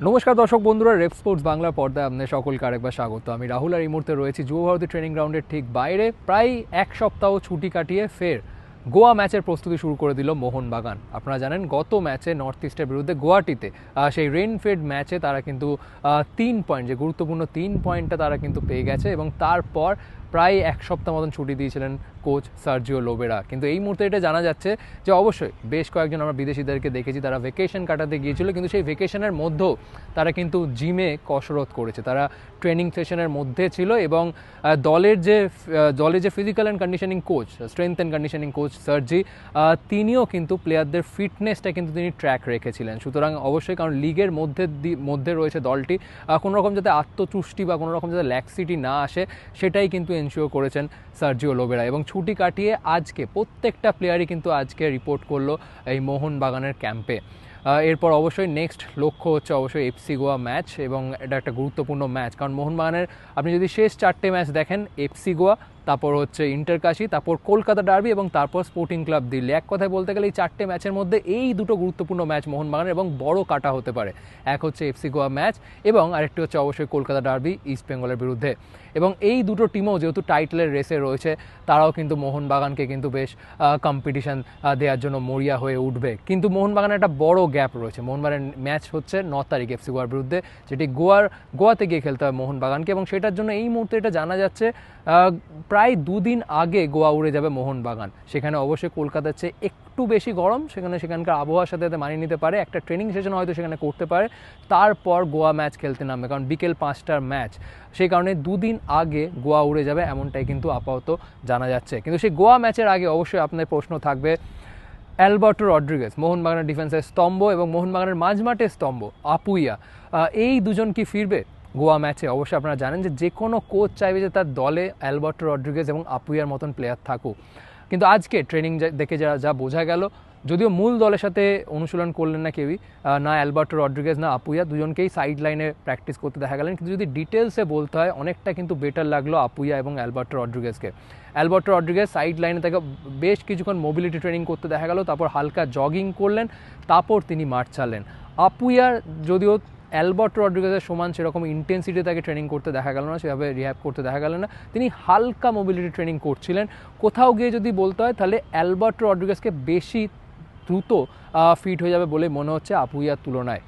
নমস্কার দর্শক বন্ধুরা, রেপ স্পোর্টস বাংলা পর্দায় আপনাদের সকলকে আরেকবার স্বাগত। আমি রাহুল আর এই মুহূর্তে রয়েছি যুব ভারতী ট্রেনিং গ্রাউন্ডের ঠিক বাইরে। প্রায় এক সপ্তাহ ছুটি কাটিয়ে ফের গোয়া ম্যাচের প্রস্তুতি শুরু করে দিল মোহনবাগান। আপনারা জানেন গত ম্যাচে নর্থ ইস্টের বিরুদ্ধে গুয়াহাটিতে সেই রেনফেড ম্যাচে তারা কিন্তু 3 পয়েন্ট, যে গুরুত্বপূর্ণ 3 পয়েন্টটা তারা কিন্তু পেয়ে গেছে এবং তারপর প্রায় এক সপ্তাহ মতন ছুটি দিয়েছিলেন কোচ সার্জিও লোবেরা। কিন্তু এই মুহূর্তে এটা জানা যাচ্ছে যে অবশ্যই বেশ কয়েকজন আমরা বিদেশিদেরকে দেখেছি তারা ভেকেশন কাটাতে গিয়েছিল, কিন্তু সেই ভেকেশনের মধ্যেও তারা কিন্তু জিমে কসরত করেছে, তারা ট্রেনিং সেশনের মধ্যে ছিল এবং দলের যে physical and conditioning coach, strength and conditioning coach সার্জি, তিনিও কিন্তু প্লেয়ারদের ফিটনেসটা কিন্তু তিনি ট্র্যাক রেখেছিলেন। সুতরাং অবশ্যই, কারণ লিগের মধ্যে রয়েছে দলটি, কোনো রকম যাতে আত্মতুষ্টি বা কোনো রকম যাতে ল্যাক্সিটি না আসে সেটাই কিন্তু এনশিওর করেছেন সার্জিও লোবেরা। এবং ছুটি কাটিয়ে আজকে প্রত্যেকটা প্লেয়ারই কিন্তু আজকে রিপোর্ট করলো এই মোহনবাগানের ক্যাম্পে। এরপর অবশ্যই নেক্সট লক্ষ্য হচ্ছে অবশ্যই এফসি গোয়া ম্যাচ, এবং এটা একটা গুরুত্বপূর্ণ ম্যাচ, কারণ মোহনবাগানের আপনি যদি শেষ 4টে ম্যাচ দেখেন, এফসি গোয়া, তারপর হচ্ছে ইন্টারকাশি, তারপর কলকাতা ডার্বি এবং তারপর স্পোর্টিং ক্লাব দিল্লি। এক কথায় বলতে গেলে এই 4টে ম্যাচের মধ্যে এই দুটো গুরুত্বপূর্ণ ম্যাচ মোহনবাগানের এবং বড় কাটা হতে পারে। এক হচ্ছে এফসি গোয়া ম্যাচ এবং আরেকটি হচ্ছে অবশ্যই কলকাতা ডার্বি ইস্ট বেঙ্গলের বিরুদ্ধে। এবং এই দুটো টিমও যেহেতু টাইটেলের রেসে রয়েছে, তারাও কিন্তু মোহনবাগানকে কিন্তু বেশ কম্পিটিশান দেওয়ার জন্য মরিয়া হয়ে উঠবে। কিন্তু মোহনবাগানের একটা বড় গ্যাপ রয়েছে। মোহনবাগানের ম্যাচ হচ্ছে 9 তারিখ এফসি গোয়ার বিরুদ্ধে, যেটি গোয়াতে গিয়ে খেলতে হবে মোহনবাগানকে, এবং সেটার জন্য এই মুহূর্তে এটা জানা যাচ্ছে প্রায় 2 দিন আগে গোয়া উড়ে যাবে মোহনবাগান। সেখানে অবশ্যই কলকাতার চেয়ে একটু বেশি গরম, সেখানকার আবহাওয়ার সাথে মানিয়ে নিতে পারে, একটা ট্রেনিং সেশন হয়তো সেখানে করতে পারে, তারপর গোয়া ম্যাচ খেলতে নামবে, কারণ বিকেল 5টার ম্যাচ। সেই কারণে 2 দিন আগে গোয়া উড়ে যাবে এমনটাই কিন্তু আপাতত জানা যাচ্ছে। কিন্তু সেই গোয়া ম্যাচের আগে অবশ্যই আপনার প্রশ্ন থাকবে অ্যালবার্টো রড্রিগেজ, মোহনবাগানের ডিফেন্সের স্তম্ভ এবং মোহনবাগানের মাঝমাঠের স্তম্ভ আপুইয়া, এই দুজন কি ফিরবে গোয়া ম্যাচে? অবশ্যই আপনারা জানেন যে কোনো কোচ চাইবে যে তার দলে অ্যালবার্টো রড্রিগেজ এবং আপুইয়ার মতন প্লেয়ার থাকুক। কিন্তু আজকে ট্রেনিং দেখে যা বোঝা গেল, যদিও মূল দলের সাথে অনুশীলন করলেন না কেউই, না অ্যালবার্টো রড্রিগেজ না আপুইয়া, দুজনকেই সাইড লাইনে প্র্যাকটিস করতে দেখা গেলেন। কিন্তু যদি ডিটেলসে বলতে হয়, অনেকটা কিন্তু বেটার লাগলো আপুইয়া এবং অ্যালবার্টো রড্রিগেজকে। অ্যালবার্টো রড্রিগেজ সাইড লাইনে তাকে বেশ কিছুক্ষণ মোবিলিটি ট্রেনিং করতে দেখা গেল, তারপর হালকা জগিং করলেন, তারপর তিনি মাঠ ছাড়লেন। আপুইয়ার যদিও অ্যালবার্টো রড্রিগেজের সমান সেরকম ইন্টেন্সিটি তাকে ট্রেনিং করতে দেখা গেল না, সেভাবে রিহ্যাব করতে দেখা গেল না, তিনি হালকা মোবিলিটি ট্রেনিং করছিলেন। কোথাও গিয়ে যদি বলতে হয় তাহলে অ্যালবার্টো রড্রিগেজকে বেশি দ্রুত ফিট হয়ে যাবে বলে মনে হচ্ছে আপুইয়ার তুলনায়।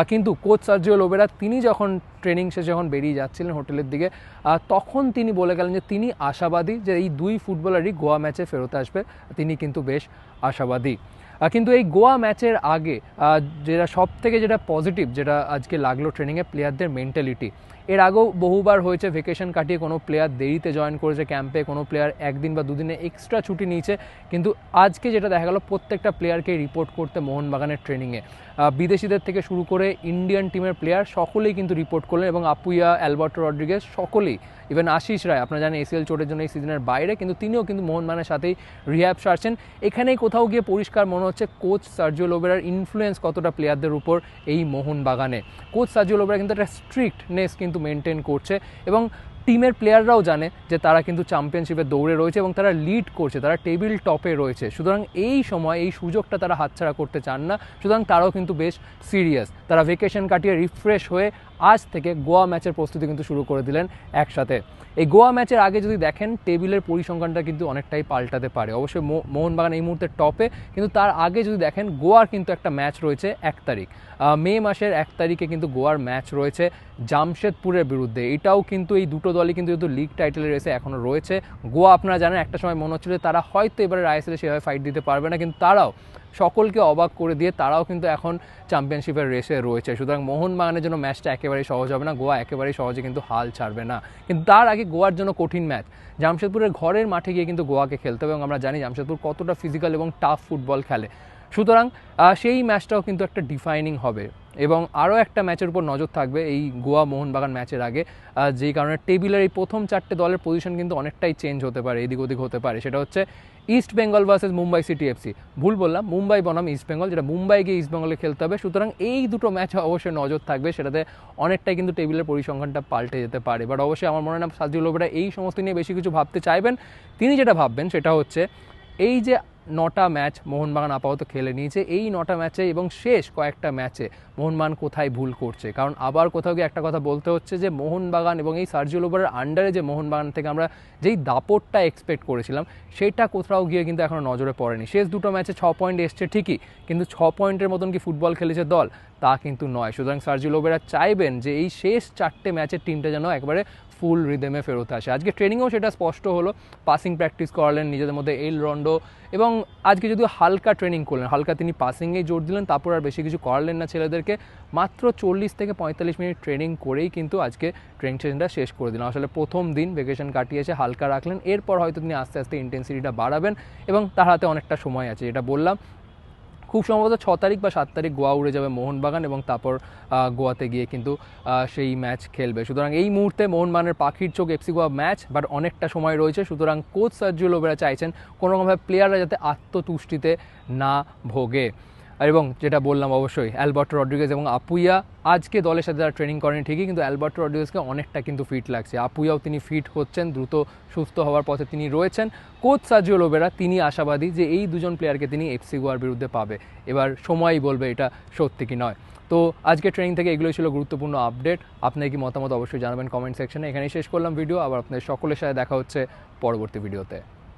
কিন্তু কোচ সার্জিও লোবেরা তিনি যখন ট্রেনিং শেষে যখন বেরিয়ে যাচ্ছিলেন হোটেলের দিকে, তখন তিনি বলে গেলেন যে তিনি আশাবাদী যে এই 2 ফুটবলারই গোয়া ম্যাচে ফেরত আসবে, তিনি কিন্তু বেশ আশাবাদী। কিন্তু এই গোয়া ম্যাচের আগে যেটা পজিটিভ যেটা আজকে লাগলো ট্রেনিংয়ে, প্লেয়ারদের মেন্টালিটি। এর আগেও বহুবার হয়েছে ভেকেশন কাটিয়ে কোনো প্লেয়ার দেরিতে জয়েন করেছে ক্যাম্পে, কোনো প্লেয়ার 1 দিন বা 2 দিনে এক্সট্রা ছুটি নিয়েছে, কিন্তু আজকে যেটা দেখা গেল প্রত্যেকটা প্লেয়ারকে রিপোর্ট করতে মোহনবাগানের ট্রেনিংয়ে, বিদেশিদের থেকে শুরু করে ইন্ডিয়ান টিমের প্লেয়ার সকলেই কিন্তু রিপোর্ট করলেন, এবং আপুইয়া, অ্যালবার্টো রড্রিগেজ সকলেই, ইভেন আশিস রায়, আপনারা জানেন এসিএল চোটের জন্য এই সিজনের বাইরে, কিন্তু তিনিও কিন্তু মোহনবাগানের সাথেই রিহ্যাব সারছেন। এখানেই কোথাও গিয়ে পরিষ্কার মনে হচ্ছে কোচ সার্জিও লোবেরার ইনফ্লুয়েন্স কতটা প্লেয়ারদের উপর এই মোহনবাগানে। কোচ সার্জিও লোবেরা কিন্তু একটা স্ট্রিক্টনেস কিন্তু মেনটেন করছে, এবং টিমের প্লেয়াররাও জানে যে তারা কিন্তু চ্যাম্পিয়নশিপের দৌড়ে রয়েছে এবং তারা লিড করছে, তারা টেবিল টপে রয়েছে। সুতরাং এই সময় এই সুযোগটা তারা হাতছাড়া করতে চান না, সুতরাং তারাও কিন্তু বেশ সিরিয়াস। তারা ভেকেশন কাটিয়ে রিফ্রেশ হয়ে আজ থেকে গোয়া ম্যাচের প্রস্তুতি কিন্তু শুরু করে দিলেন একসাথে। এই গোয়া ম্যাচের আগে যদি দেখেন টেবিলের পরিসংখ্যানটা কিন্তু অনেকটাই পাল্টাতে পারে। অবশ্যই মোহনবাগান এই মুহূর্তে টপে, কিন্তু তার আগে যদি দেখেন গোয়ার কিন্তু একটা ম্যাচ রয়েছে 1 তারিখ, মে মাসের 1 তারিখে কিন্তু গোয়ার ম্যাচ রয়েছে জামশেদপুরের বিরুদ্ধে। এটাও কিন্তু এই দুটো দলই কিন্তু যেহেতু লিগ টাইটেলের রেসে এখনও রয়েছে। গোয়া আপনারা জানেন একটা সময় মনে হচ্ছিল তারা হয়তো এবারে আইএসএলে সেভাবে ফাইট দিতে পারবে না, কিন্তু তারাও সকলকে অবাক করে দিয়ে তারাও কিন্তু এখন চ্যাম্পিয়নশিপের রেসে রয়েছে। সুতরাং মোহনবাগানের জন্য ম্যাচটা একেবারেই সহজ হবে না, গোয়া একেবারেই সহজে কিন্তু হাল ছাড়বে না। কিন্তু তার আগে গোয়ার জন্য কঠিন ম্যাচ, জামশেদপুরের ঘরের মাঠে গিয়ে কিন্তু গোয়াকে খেলতে হবে, এবং আমরা জানি জামশেদপুর কতটা ফিজিক্যাল এবং টাফ ফুটবল খেলে। সুতরাং সেই ম্যাচটাও কিন্তু একটা ডিফাইনিং হবে, এবং আরও একটা ম্যাচের উপর নজর থাকবে এই গোয়া মোহনবাগান ম্যাচের আগে, যেই কারণে টেবিলের এই প্রথম 4টে দলের পজিশন কিন্তু অনেকটাই চেঞ্জ হতে পারে, এদিক ওদিক হতে পারে। সেটা হচ্ছে east Bengal versus Mumbai city FC, ভুল বললাম, মুম্বাই বনাম ইস্ট বেঙ্গল, যেটা মুম্বাই গিয়ে ইস্ট বেঙ্গলে খেলতে হবে। সুতরাং এই দুটো ম্যাচে অবশ্যই নজর থাকবে, সেটাতে অনেকটাই কিন্তু টেবিলের পরিসংখ্যানটা পাল্টে যেতে পারে। বাট অবশ্যই আমার মনে হয় সার্জিও লোবেরা এই সমস্ত নিয়ে বেশি কিছু ভাবতে চাইবেন। তিনি যেটা ভাববেন সেটা হচ্ছে এই যে 9টা ম্যাচ মোহনবাগান আপাতত খেলে নিয়েছে। এই 9টা ম্যাচে এবং শেষ কয়েকটা ম্যাচে মোহনবাগান কোথায় ভুল করছে, কারণ আবার কোথাও গিয়ে একটা কথা বলতে হচ্ছে যে মোহনবাগান এবং এই সার্জিও লোবেরার আন্ডারে যে মোহনবাগান থেকে আমরা যেই দাপটটা এক্সপেক্ট করেছিলাম সেটা কোথাও গিয়ে কিন্তু এখনও নজরে পড়েনি। শেষ 2টো ম্যাচে 6 পয়েন্ট এসছে ঠিকই, কিন্তু 6 পয়েন্টের মতন কি ফুটবল খেলেছে দল? তা কিন্তু নয়। সুতরাং সার্জিও লোবেরা চাইবেন যে এই শেষ 4টে ম্যাচের টিমটা যেন একবারে ফুল রিদেমে ফেরত আসে। আজকে ট্রেনিংয়েও সেটা স্পষ্ট হলো, পাসিং প্র্যাকটিস করালেন নিজেদের মধ্যে এল রন্ডো, এবং আজকে যদিও হালকা ট্রেনিং করলেন, হালকা তিনি পাসিংয়েই জোর দিলেন, তারপর আর বেশি কিছু করালেন না ছেলেদেরকে। মাত্র 40 থেকে 45 মিনিট ট্রেনিং করেই কিন্তু আজকে ট্রেনিং সেশনটা শেষ করে দিলেন। আসলে প্রথম দিন ভেকেশন কাটিয়েছে, হালকা রাখলেন, এরপর হয়তো তিনি আস্তে আস্তে ইন্টেন্সিটিটা বাড়াবেন এবং তার হাতে অনেকটা সময় আছে। যেটা বললাম, খুব সম্ভবত 6 তারিখ বা 7 তারিখ গোয়া উড়ে যাবে মোহনবাগান এবং তারপর গোয়াতে গিয়ে কিন্তু সেই ম্যাচ খেলবে। সুতরাং এই মুহূর্তে মোহনবাগানের পাখির চোখ এফসি গোয়া ম্যাচ, বাট অনেকটা সময় রয়েছে। সুতরাং কোচ সার্জিও লোবেরা চাইছেন কোনোরকমভাবে প্লেয়াররা যাতে আত্মতুষ্টিতে না ভোগে। এবং যেটা বললাম, অবশ্যই অ্যালবার্টো রড্রিগেজ এবং আপুইয়া আজকে দলের সাথে তারা ট্রেনিং করেন ঠিকই, কিন্তু অ্যালবার্টো রড্রিগেজকে অনেকটা কিন্তু ফিট লাগছে। আপুইয়াও তিনি ফিট হচ্ছেন, দ্রুত সুস্থ হওয়ার পথে তিনি রয়েছেন। কোচ সার্জিও লোবেরা তিনি আশাবাদী যে এই দুজন প্লেয়ারকে তিনি এফসি গোয়ার বিরুদ্ধে পাবে। এবার সময়ই বলবে এটা সত্যি কি নয়। তো আজকে ট্রেনিং থেকে এগুলোই ছিল গুরুত্বপূর্ণ আপডেট। আপনার কি মতামত অবশ্যই জানাবেন কমেন্ট সেকশনে। এখানেই শেষ করলাম ভিডিও, আবার আপনাদের সকলের সাথে দেখা হচ্ছে পরবর্তী ভিডিওতে।